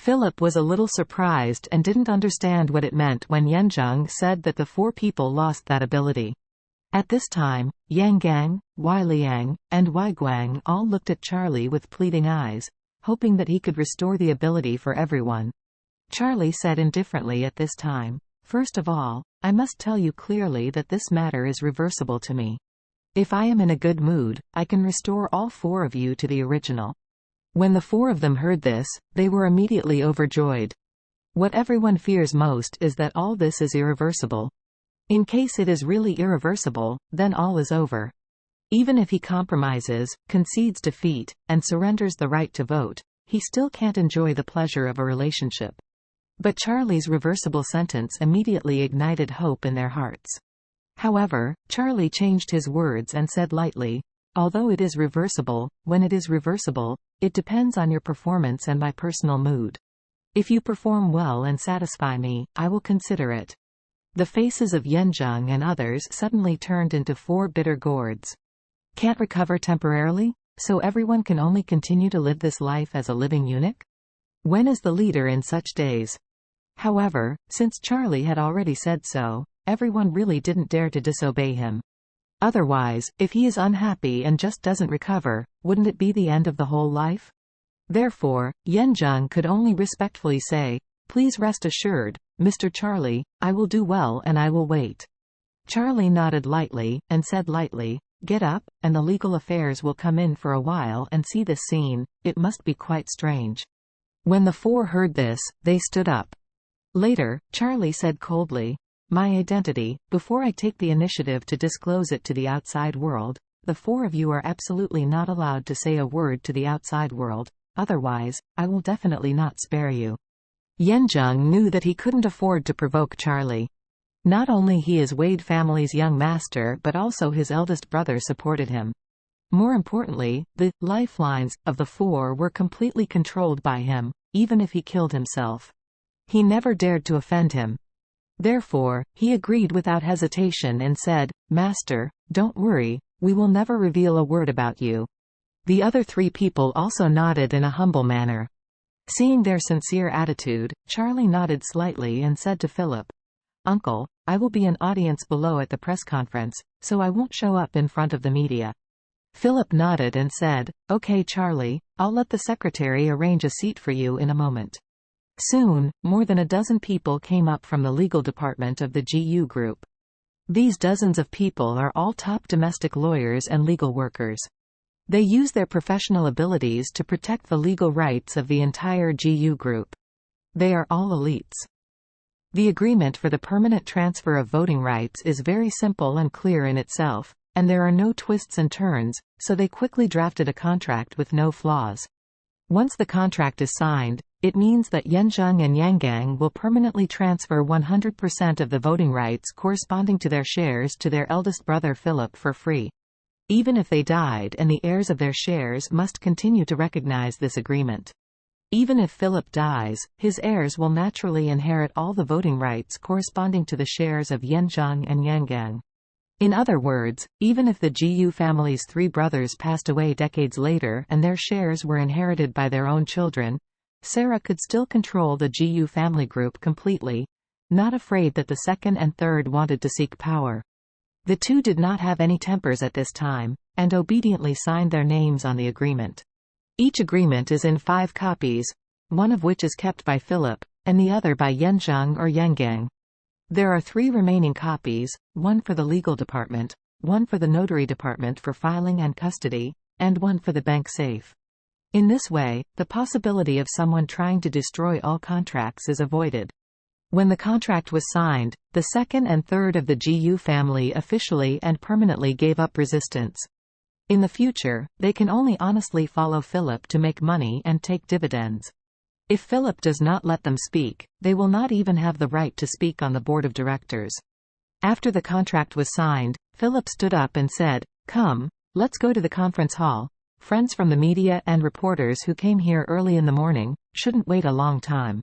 Philip was a little surprised and didn't understand what it meant when Yanzheng said that the 4 people lost that ability. At this time, Yang Gang, Wei Liang, and Wei Guang all looked at Charlie with pleading eyes, hoping that he could restore the ability for everyone. Charlie said indifferently at this time, "First of all, I must tell you clearly that this matter is reversible to me. If I am in a good mood, I can restore all 4 of you to the original." When the 4 of them heard this, they were immediately overjoyed. What everyone fears most is that all this is irreversible. In case it is really irreversible, then all is over. Even if he compromises, concedes defeat, and surrenders the right to vote, he still can't enjoy the pleasure of a relationship. But Charlie's reversible sentence immediately ignited hope in their hearts. However, Charlie changed his words and said lightly, "Although it is reversible, when it is reversible, it depends on your performance and my personal mood. If you perform well and satisfy me, I will consider it." The faces of Yanzheng and others suddenly turned into 4 bitter gourds. Can't recover temporarily? So everyone can only continue to live this life as a living eunuch? When is the leader in such days? However, since Charlie had already said so, everyone really didn't dare to disobey him. Otherwise, if he is unhappy and just doesn't recover, wouldn't it be the end of the whole life? Therefore, Yanzheng could only respectfully say, "Please rest assured, Mr. Charlie, I will do well and I will wait." Charlie nodded lightly, and said lightly, "Get up, and the legal affairs will come in for a while and see this scene. It must be quite strange." When the 4 heard this, they stood up. Later, Charlie said coldly, "My identity, before I take the initiative to disclose it to the outside world, the 4 of you are absolutely not allowed to say a word to the outside world, otherwise, I will definitely not spare you." Yanzheng knew that he couldn't afford to provoke Charlie. Not only he is Wade family's young master but also his eldest brother supported him. More importantly, the lifelines of the 4 were completely controlled by him, even if he killed himself. He never dared to offend him. Therefore, he agreed without hesitation and said, "Master, don't worry, we will never reveal a word about you." The other 3 people also nodded in a humble manner. Seeing their sincere attitude, Charlie nodded slightly and said to Philip, "Uncle, I will be an audience below at the press conference, so I won't show up in front of the media." Philip nodded and said, "Okay Charlie, I'll let the secretary arrange a seat for you in a moment." Soon, more than a dozen people came up from the legal department of the GU group. These dozens of people are all top domestic lawyers and legal workers. They use their professional abilities to protect the legal rights of the entire GU group. They are all elites. The agreement for the permanent transfer of voting rights is very simple and clear in itself, and there are no twists and turns, so they quickly drafted a contract with no flaws. Once the contract is signed, it means that Yanzheng and Yangang will permanently transfer 100% of the voting rights corresponding to their shares to their eldest brother Philip for free. Even if they died, and the heirs of their shares must continue to recognize this agreement. Even if Philip dies, his heirs will naturally inherit all the voting rights corresponding to the shares of Yanzheng and Yangang. In other words, even if the GU family's 3 brothers passed away decades later and their shares were inherited by their own children, Sarah could still control the GU family group completely, not afraid that the 2nd and 3rd wanted to seek power. The 2 did not have any tempers at this time, and obediently signed their names on the agreement. Each agreement is in 5 copies, one of which is kept by Philip, and the other by Yanzheng or Yangang. There are 3 remaining copies, one for the legal department, one for the notary department for filing and custody, and one for the bank safe. In this way, the possibility of someone trying to destroy all contracts is avoided. When the contract was signed, the 2nd and 3rd of the GU family officially and permanently gave up resistance. In the future, they can only honestly follow Philip to make money and take dividends. If Philip does not let them speak, they will not even have the right to speak on the board of directors. After the contract was signed, Philip stood up and said, "Come, let's go to the conference hall. Friends from the media and reporters who came here early in the morning shouldn't wait a long time."